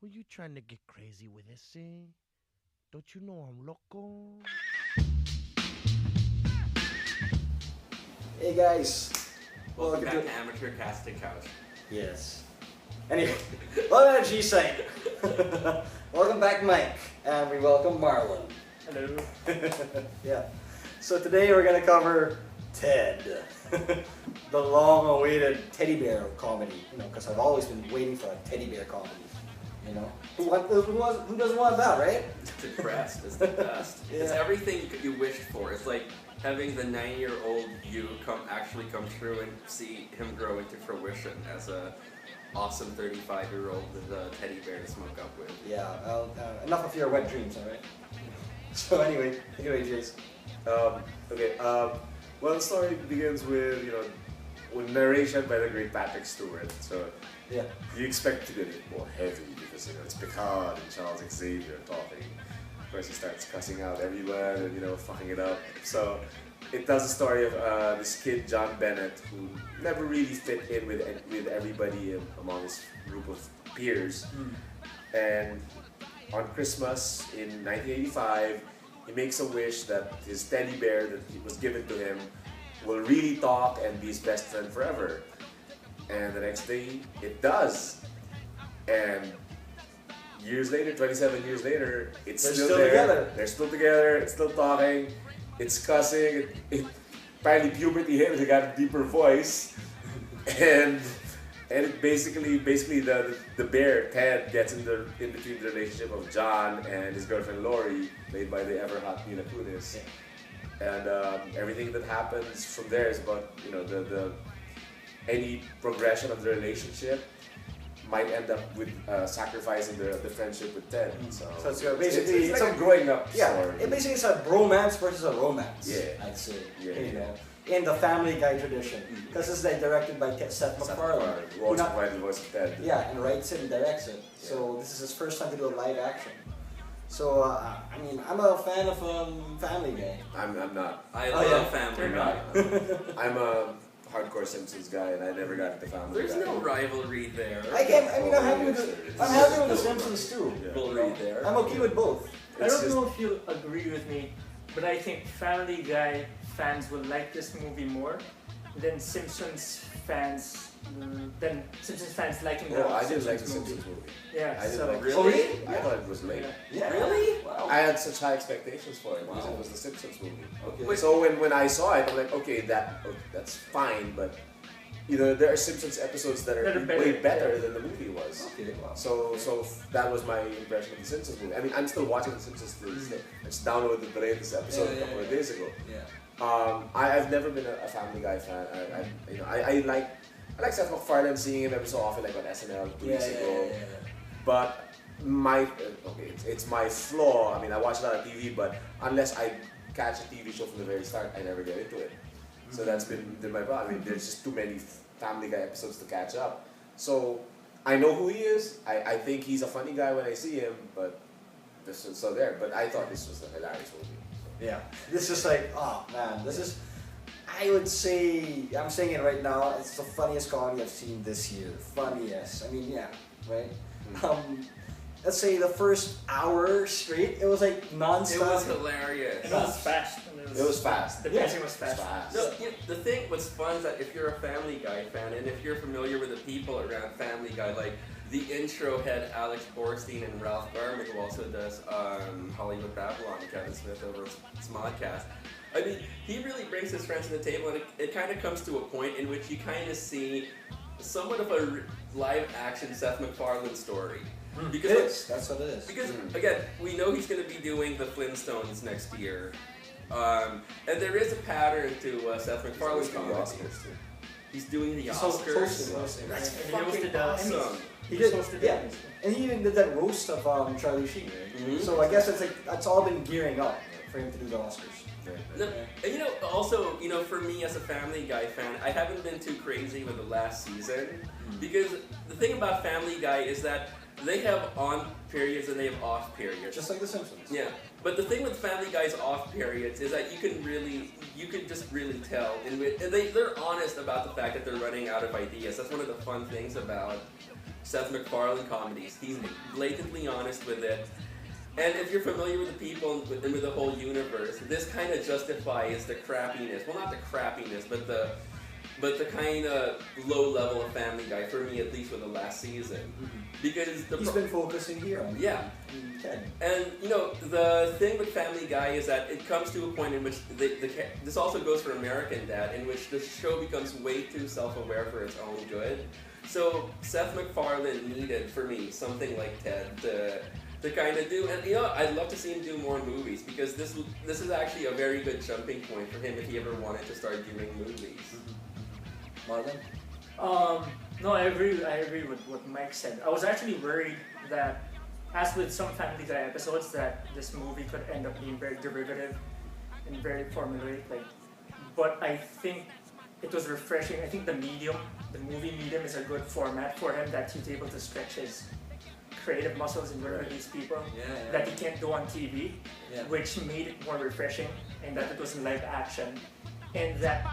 Who you trying to get crazy with this, eh? Don't you know I'm loco? Hey guys, Welcome welcome back to to Amateur Casting Couch. yes. Anyway, welcome to G-Site. Welcome back, Mike, and we welcome Marlon. Hello. Yeah. So today we're gonna cover Ted, the long-awaited teddy bear comedy. You know, because I've always been waiting for a teddy bear comedy. You know, who doesn't want that, right? Depressed is the best. It's Yeah. everything you wished for. It's like having the 9-year-old you actually come true and see him grow into fruition as a awesome 35-year-old with a teddy bear to smoke up with. Yeah. Well, enough of your wet dreams, all right? So anyway, take it away, Jace. Okay. Well, the story begins with with narration by the great Patrick Stewart. So Yeah. you expect to get it more heavy because it's Picard and Charles Xavier talking. Of course, he starts cussing out everyone and fucking it up. So it tells the story of this kid John Bennett who never really fit in with everybody among his group of peers. And on Christmas in 1985, he makes a wish that his teddy bear that was given to him will really talk and be his best friend forever. And the next day, it does. And years later, 27 years later, it's They're still still there. together. They're still together. It's still talking. It's cussing. Apparently, puberty hit. They got a deeper voice, and it basically the bear Ted gets in between the relationship of John and his girlfriend Lori, played by the ever hot Mila Kunis. And everything that happens from there is about the any progression of the relationship might end up with sacrificing the friendship with Ted. So it's basically it's like a growing up Yeah, story. it basically is a bromance versus a romance. Yeah. I'd say. Yeah. You know, in the Family Guy tradition, because this is like directed by Seth MacFarlane. Who also Not- provided the voice of Ted. Yeah, and writes it and directs it. So this is his first time to do a live action. So I mean, I'm a fan of Family Guy. I'm not. I Oh, love yeah. Family You're Guy. I'm a hardcore Simpsons guy, and I never got into Family There's Guy. no rivalry there. I mean, I'm happy with It's I'm happy with the just- Simpsons too. Yeah. Rivalry there. I'm okay with both. I It's don't just- know if you'll agree with me, but I think Family Guy fans will like this movie more than Simpsons fans. Than Simpsons fans liking the Oh, I didn't like the Simpsons Simpsons movie. Yeah, I didn't so like it. Oh, really? I thought it was late. Yeah. Yeah. Really? Wow. I had such high expectations for it because Wow. it was the Simpsons movie. Okay. So when I saw it, I'm like, okay, that's fine, but there are Simpsons episodes that are That are way better, better yeah. than the movie was. Okay. Wow. So that was my impression of the Simpsons movie. I mean, I'm still watching the Simpsons to this day. I just downloaded the latest episode a couple of days ago. Yeah. I've never been a Family Guy fan. I like Seth MacFarlane, seeing him every so often, like on SNL 2 weeks ago. But it's my flaw. I mean, I watch a lot of TV, but unless I catch a TV show from the very start, I never get into it. So that's been my problem. I mean, there's just too many Family Guy episodes to catch up. So I know who he is. I think he's a funny guy when I see him, but this is so there. But I thought this was a hilarious movie. Yeah. This is like, oh man, this is, I would say, I'm saying it right now, it's the funniest comedy I've seen this year. Funniest. I mean, yeah, right? Let's say the first hour straight, it was like It non-stop. was hilarious. it was fast. And It was fast. The Yeah. pacing was It was fast. fast. No, the thing, what's fun is that if you're a Family Guy fan, and if you're familiar with the people around Family Guy, like the intro had Alex Borstein and Ralph Garman, who also does Hollywood Babylon, Kevin Smith over Smodcast. I mean, he really brings his friends to the table, and it kind of comes to a point in which you kind of see somewhat of a live-action Seth MacFarlane story. It Because is. That's what it is. because again, we know he's going to be doing the Flintstones next year, and there is a pattern to Seth MacFarlane's comedy. He's doing the He's Oscars. hosting. That's And he fucking hosted the awesome. Emmys. He just did, hosted yeah. the Emmys. And he even did that roast of Charlie Sheen, right? Mhm. So I guess it's like, that's all been gearing up for him to do the Oscars. No, and also, for me as a Family Guy fan, I haven't been too crazy with the last season because the thing about Family Guy is that they have on periods and they have off periods. Just like The Simpsons. Yeah, but the thing with Family Guy's off periods is that you can just really tell, and they're honest about the fact that they're running out of ideas. That's one of the fun things about Seth MacFarlane comedies. He's blatantly honest with it. And if you're familiar with the people and with the whole universe, this kind of justifies the crappiness. Well, not the crappiness, but the kind of low level of Family Guy, for me at least, with the last season. Because He's been focusing here on yeah. Ted. And you know, the thing with Family Guy is that it comes to a point in which this also goes for American Dad, in which the show becomes way too self-aware for its own good. So Seth MacFarlane needed, for me, something like Ted to kind of do, and you know, I'd love to see him do more movies, because this is actually a very good jumping point for him if he ever wanted to start doing movies. Marlon? No, I agree with what Mike said. I was actually worried that, as with some Family Guy episodes, that this movie could end up being very derivative and very formulaic. But I think it was refreshing. I think the movie medium is a good format for him, that he's able to stretch his creative muscles and work with these people that he can't do on TV, which made it more refreshing, and that it was live action, and that